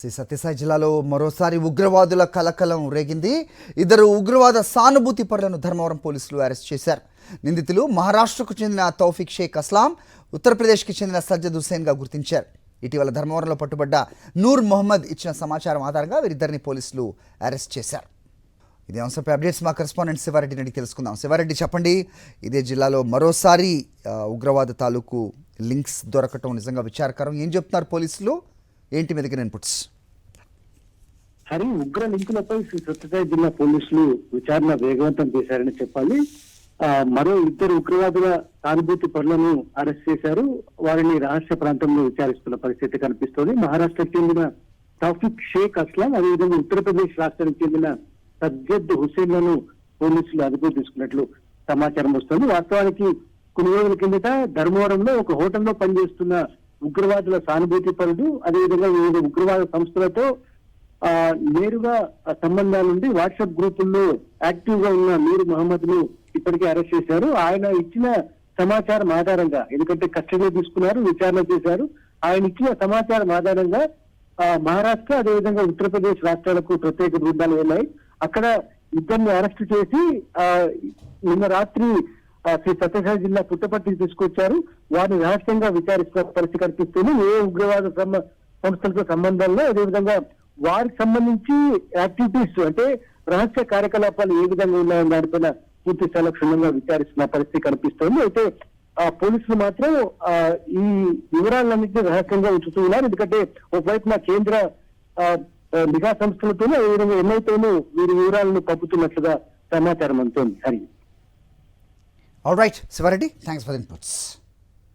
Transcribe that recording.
సత్యసాయి జిల్లాలో మరోసారి ఉగ్రవాదుల కలకలం రేగింది. ఇద్దరు ఉగ్రవాద సానుభూతి పరులను ధర్మవరం పోలీసులు అరెస్ట్ చేశారు. నిందితులు మహారాష్ట్రకు చెందిన తౌఫిక్ షేక్ అస్లాం, ఉత్తరప్రదేశ్కి చెందిన సజ్జద్ హుస్సేన్గా గుర్తించారు. ఇటీవల ధర్మవరంలో పట్టుబడ్డ నూర్ మొహమ్మద్ ఇచ్చిన సమాచారం ఆధారంగా వీరిద్దరిని పోలీసులు అరెస్ట్ చేశారు. ఇదే అంశంపై అప్డేట్స్ మా కరెస్పాండెంట్ శివారెడ్డి నుండి తెలుసుకుందాం. శివారెడ్డి, చెప్పండి, ఇదే జిల్లాలో మరోసారి ఉగ్రవాద తాలూకు లింక్స్ దొరకటం నిజంగా విచారకరం. ఏం చెప్తున్నారు పోలీసులు? ఏంటి మీదకి ఇన్పుట్స్? హరి, ఉగ్ర లింకులపై సత్యసాయి జిల్లా పోలీసులు విచారణ వేగవంతం చేశారని చెప్పాలి. మరో ఇద్దరు ఉగ్రవాదుల సానుభూతి పరులను అరెస్ట్ చేశారు. వారిని రహస్య ప్రాంతంలో విచారిస్తున్న పరిస్థితి కనిపిస్తోంది. మహారాష్ట్రకు చెందిన తౌఫిక్ షేక్ అస్లాం, అదేవిధంగా ఉత్తరప్రదేశ్ రాష్ట్రానికి చెందిన సజ్జద్ హుస్సేన్లను పోలీసులు అదుపు తీసుకున్నట్లు సమాచారం వస్తోంది. వాస్తవానికి కొన్ని రోజుల కిందట ధర్మవరంలో ఒక హోటల్లో పనిచేస్తున్న ఉగ్రవాదుల సానుభూతి పరుడు, అదేవిధంగా వివిధ ఉగ్రవాద సంస్థలతో నేరుగా సంబంధాలుండి వాట్సాప్ గ్రూపుల్లో యాక్టివ్ గా ఉన్న నూర్ మహమ్మద్ ను ఇప్పటికే అరెస్ట్ చేశారు. ఆయన ఇచ్చిన సమాచారం ఆధారంగా, ఎందుకంటే కస్టడీలో తీసుకున్నారు, విచారణ చేశారు. ఆయన ఇచ్చిన సమాచారం ఆధారంగా మహారాష్ట్ర, అదేవిధంగా ఉత్తరప్రదేశ్ రాష్ట్రాలకు ప్రత్యేక బృందాలు వెళ్ళాయి. అక్కడ ఇద్దరిని అరెస్ట్ చేసి నిన్న రాత్రి శ్రీ సత్యసాయి జిల్లా పుట్టపర్తికి తీసుకొచ్చారు. వారిని రహస్యంగా విచారిస్తున్న పరిస్థితి కనిపిస్తుంది. ఏ ఉగ్రవాద సంస్థలతో సంబంధాల్లో, అదేవిధంగా వారికి సంబంధించి యాక్టివిటీస్ అంటే రహస్య కార్యకలాపాలు ఏ విధంగా ఉన్నాయని దానిపైన పూర్తి స్థాయిలో క్షుణ్ణంగా విచారిస్తున్న పరిస్థితి కనిపిస్తోంది. అయితే పోలీసులు మాత్రం ఈ వివరాలన్నింటినీ రహస్యంగా ఉంచుతూ ఉన్నారు. ఎందుకంటే ఒకవైపున కేంద్ర నిఘా సంస్థలతోనూ, అదేవిధంగా ఎన్ఐతోనూ వీరి వివరాలను పంపుతున్నట్లుగా సమాచారం అందుతోంది. Hari. All right, Sivareddy, thanks for the inputs.